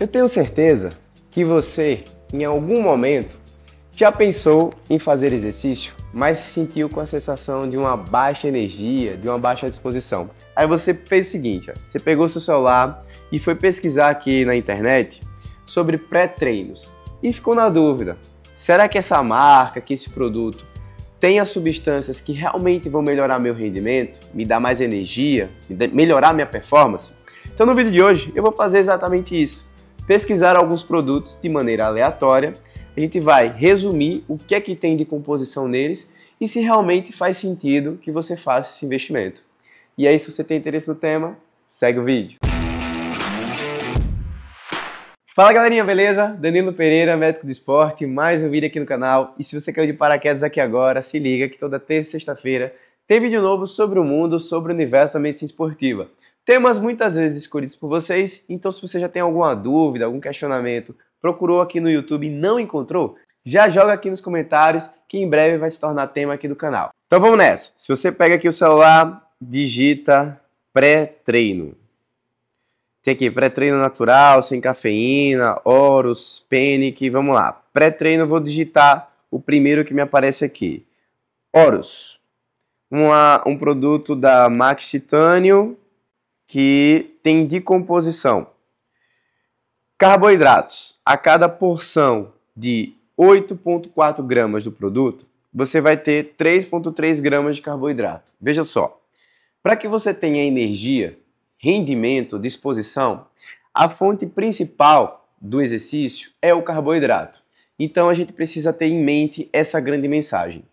Eu tenho certeza que você, em algum momento, já pensou em fazer exercício, mas se sentiu com a sensação de uma baixa energia, de uma baixa disposição. Aí você fez o seguinte, você pegou seu celular e foi pesquisar aqui na internet sobre pré-treinos e ficou na dúvida, será que essa marca, que esse produto tem as substâncias que realmente vão melhorar meu rendimento, me dar mais energia, melhorar minha performance? Então no vídeo de hoje eu vou fazer exatamente isso, pesquisar alguns produtos de maneira aleatória. A gente vai resumir o que é que tem de composição neles e se realmente faz sentido que você faça esse investimento. E aí, se você tem interesse no tema, segue o vídeo. Fala galerinha, beleza? Danilo Pereira, médico do esporte, mais um vídeo aqui no canal. E se você caiu de paraquedas aqui agora, se liga que toda terça e sexta-feira tem vídeo novo sobre o mundo, sobre o universo da medicina esportiva. Temas muitas vezes escolhidos por vocês, então se você já tem alguma dúvida, algum questionamento, procurou aqui no YouTube e não encontrou, já joga aqui nos comentários que em breve vai se tornar tema aqui do canal. Então vamos nessa. Se você pega aqui o celular, digita pré-treino. Tem aqui pré-treino natural, sem cafeína, Horus, Penic, vamos lá. Pré-treino, vou digitar o primeiro que me aparece aqui. Horus, um produto da Max Titânio que tem de composição carboidratos. A cada porção de 8,4 gramas do produto, você vai ter 3,3 gramas de carboidrato. Veja só, para que você tenha energia, rendimento, disposição, a fonte principal do exercício é o carboidrato. Então a gente precisa ter em mente essa grande mensagem.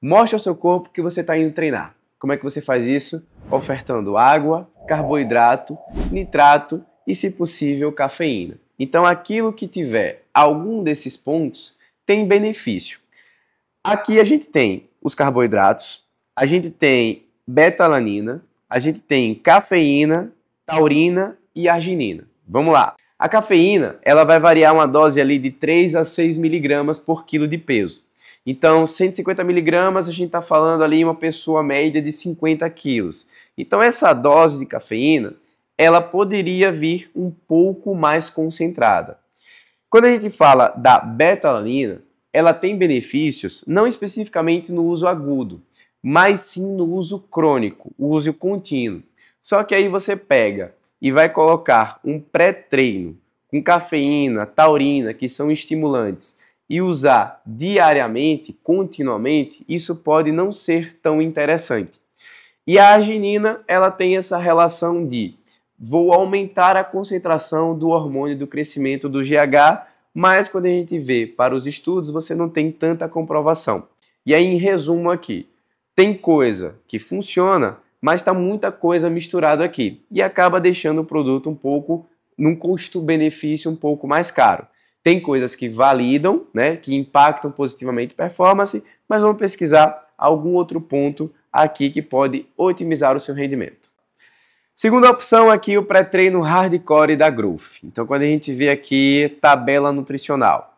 Mostre ao seu corpo que você está indo treinar. Como é que você faz isso? Ofertando água, carboidrato, nitrato e, se possível, cafeína. Então aquilo que tiver algum desses pontos tem benefício. Aqui a gente tem os carboidratos, a gente tem beta-alanina, a gente tem cafeína, taurina e arginina. Vamos lá. A cafeína, ela vai variar uma dose ali de 3 a 6 miligramas por quilo de peso. Então, 150 miligramas, a gente está falando ali em uma pessoa média de 50 quilos. Então, essa dose de cafeína, ela poderia vir um pouco mais concentrada. Quando a gente fala da beta-alanina, ela tem benefícios não especificamente no uso agudo, mas sim no uso crônico, o uso contínuo. Só que aí você pega e vai colocar um pré-treino com cafeína, taurina, que são estimulantes, e usar diariamente, continuamente, isso pode não ser tão interessante. E a arginina, ela tem essa relação de vou aumentar a concentração do hormônio do crescimento do GH, mas quando a gente vê para os estudos, você não tem tanta comprovação. E aí, em resumo aqui, tem coisa que funciona, mas está muita coisa misturada aqui e acaba deixando o produto um pouco, num custo-benefício um pouco mais caro. Tem coisas que validam, né, que impactam positivamente a performance, mas vamos pesquisar algum outro ponto aqui que pode otimizar o seu rendimento. Segunda opção aqui, o pré-treino hardcore da Growth. Então, quando a gente vê aqui tabela nutricional,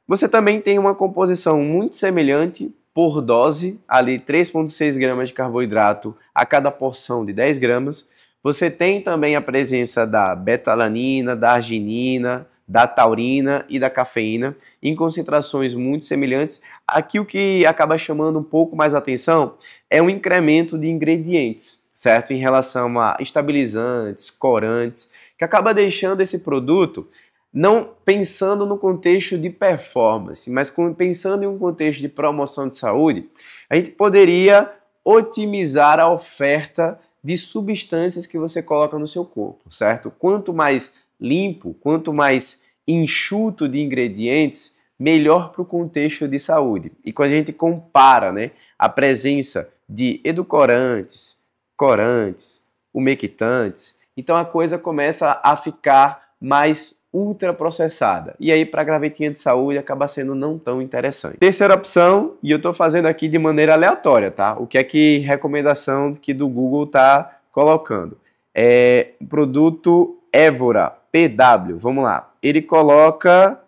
você também tem uma composição muito semelhante por dose, ali 3,6 gramas de carboidrato a cada porção de 10 gramas. Você tem também a presença da beta-alanina, da arginina, da taurina e da cafeína em concentrações muito semelhantes. Aqui o que acaba chamando um pouco mais atenção é um incremento de ingredientes, certo? Em relação a estabilizantes, corantes, que acaba deixando esse produto não pensando no contexto de performance, mas pensando em um contexto de promoção de saúde, a gente poderia otimizar a oferta de substâncias que você coloca no seu corpo, certo? Quanto mais limpo, quanto mais enxuto de ingredientes, melhor para o contexto de saúde. E quando a gente compara, né, a presença de edulcorantes, corantes, umectantes, então a coisa começa a ficar mais ultraprocessada. E aí, para a gravetinha de saúde, acaba sendo não tão interessante. Terceira opção, e eu estou fazendo aqui de maneira aleatória, tá? O que é que recomendação que do Google está colocando? É o produto Évora, PW, vamos lá. Ele coloca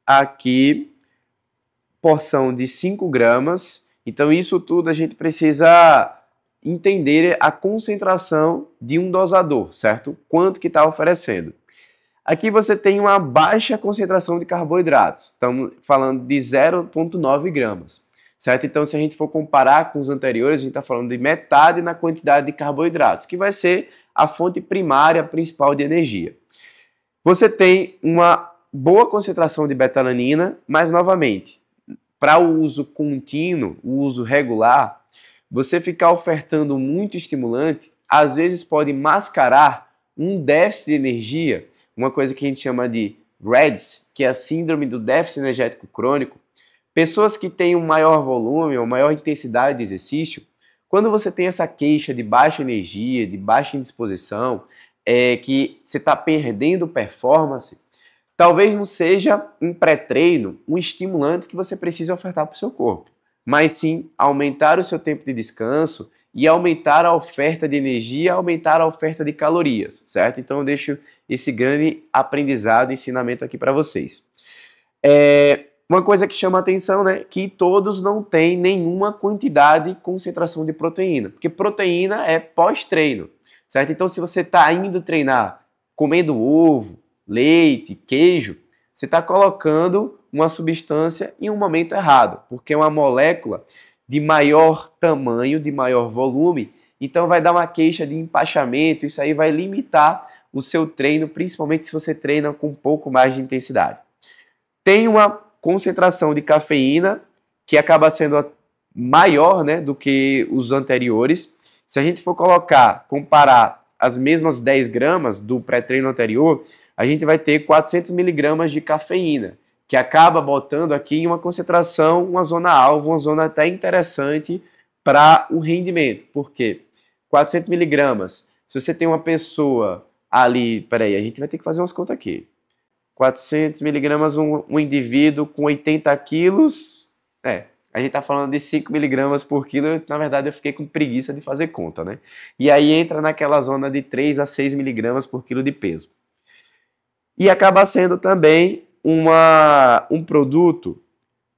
aqui porção de 5 gramas. Então, isso tudo a gente precisa entender a concentração de um dosador, certo? Quanto que está oferecendo. Aqui você tem uma baixa concentração de carboidratos, estamos falando de 0,9 gramas, certo? Então, se a gente for comparar com os anteriores, a gente está falando de metade na quantidade de carboidratos, que vai ser a fonte primária principal de energia. Você tem uma boa concentração de betalanina, mas, novamente, para o uso contínuo, o uso regular, você ficar ofertando muito estimulante, às vezes pode mascarar um déficit de energia, uma coisa que a gente chama de REDS, que é a síndrome do déficit energético crônico. Pessoas que têm um maior volume ou maior intensidade de exercício, quando você tem essa queixa de baixa energia, de baixa indisposição, que você está perdendo performance, talvez não seja um pré-treino, um estimulante que você precisa ofertar para o seu corpo, mas sim aumentar o seu tempo de descanso e aumentar a oferta de energia, aumentar a oferta de calorias, certo? Então eu deixo esse grande aprendizado, ensinamento aqui para vocês. Uma coisa que chama a atenção, né, que todos não têm nenhuma quantidade, concentração de proteína, porque proteína é pós-treino, certo? Então se você está indo treinar comendo ovo, leite, queijo, você está colocando uma substância em um momento errado, porque é uma molécula de maior tamanho, de maior volume, então vai dar uma queixa de empachamento, isso aí vai limitar o seu treino, principalmente se você treina com um pouco mais de intensidade. Tem uma concentração de cafeína que acaba sendo maior, né, do que os anteriores. Se a gente for comparar as mesmas 10 gramas do pré-treino anterior, a gente vai ter 400 miligramas de cafeína, que acaba botando aqui em uma concentração, uma zona alvo, uma zona até interessante para o rendimento. Por quê? 400 miligramas, se você tem uma pessoa ali, peraí, a gente vai ter que fazer umas contas aqui. 400 miligramas, um indivíduo com 80 quilos, a gente está falando de 5 miligramas por quilo, na verdade eu fiquei com preguiça de fazer conta, né? E aí entra naquela zona de 3 a 6 miligramas por quilo de peso. E acaba sendo também um produto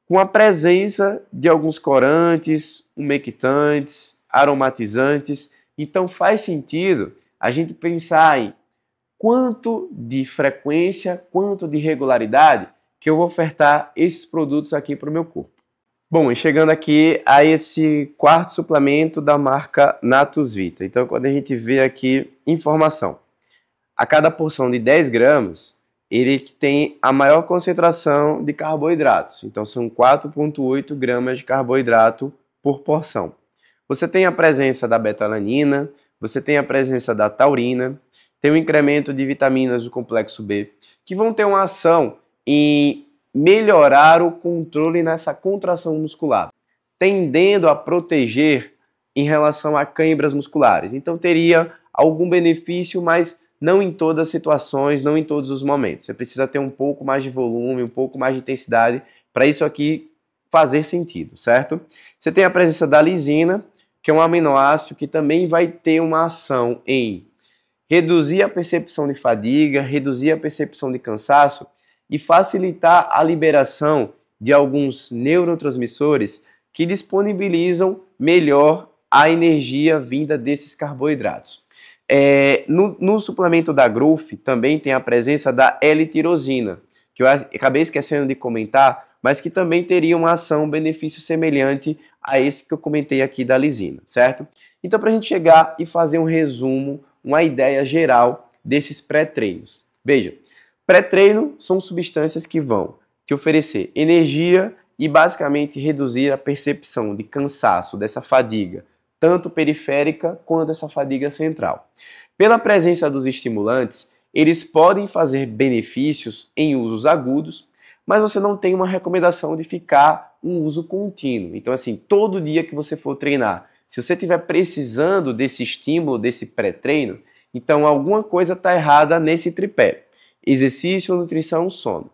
com a presença de alguns corantes, umectantes, aromatizantes. Então faz sentido a gente pensar em quanto de frequência, quanto de regularidade que eu vou ofertar esses produtos aqui para o meu corpo. Bom, e chegando aqui a esse quarto suplemento da marca Natus Vita. Então, quando a gente vê aqui informação, a cada porção de 10 gramas, ele tem a maior concentração de carboidratos. Então, são 4,8 gramas de carboidrato por porção. Você tem a presença da betalanina, você tem a presença da taurina, tem um incremento de vitaminas do complexo B, que vão ter uma ação em melhorar o controle nessa contração muscular, tendendo a proteger em relação a câimbras musculares. Então teria algum benefício, mas não em todas as situações, não em todos os momentos. Você precisa ter um pouco mais de volume, um pouco mais de intensidade para isso aqui fazer sentido, certo? Você tem a presença da lisina, que é um aminoácido que também vai ter uma ação em reduzir a percepção de fadiga, reduzir a percepção de cansaço e facilitar a liberação de alguns neurotransmissores que disponibilizam melhor a energia vinda desses carboidratos. No suplemento da Growth também tem a presença da L-tirosina, que eu acabei esquecendo de comentar, mas que também teria uma ação, um benefício semelhante a esse que eu comentei aqui da lisina, certo? Então, para a gente chegar e fazer um resumo, uma ideia geral desses pré-treinos. Veja, pré-treino são substâncias que vão te oferecer energia e basicamente reduzir a percepção de cansaço, dessa fadiga, tanto periférica quanto essa fadiga central. Pela presença dos estimulantes, eles podem fazer benefícios em usos agudos, mas você não tem uma recomendação de ficar um uso contínuo. Então, assim, todo dia que você for treinar, se você estiver precisando desse estímulo, desse pré-treino, então alguma coisa está errada nesse tripé. Exercício, nutrição, sono.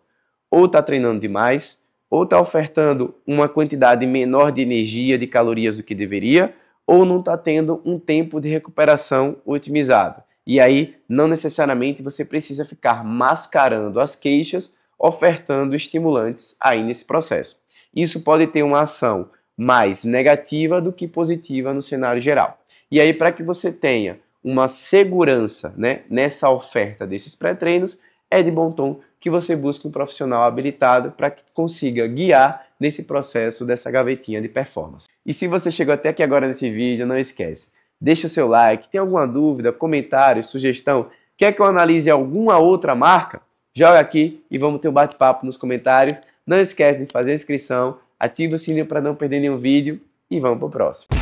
Ou está treinando demais, ou está ofertando uma quantidade menor de energia, de calorias do que deveria, ou não está tendo um tempo de recuperação otimizado. E aí, não necessariamente você precisa ficar mascarando as queixas, ofertando estimulantes aí nesse processo. Isso pode ter uma ação mais negativa do que positiva no cenário geral. E aí, para que você tenha uma segurança, né, nessa oferta desses pré-treinos, é de bom tom que você busque um profissional habilitado para que consiga guiar nesse processo dessa gavetinha de performance. E se você chegou até aqui agora nesse vídeo, não esquece, deixa o seu like, tem alguma dúvida, comentário, sugestão, quer que eu analise alguma outra marca? Joga aqui e vamos ter um bate-papo nos comentários. Não esquece de fazer a inscrição, ativa o sininho para não perder nenhum vídeo e vamos para o próximo.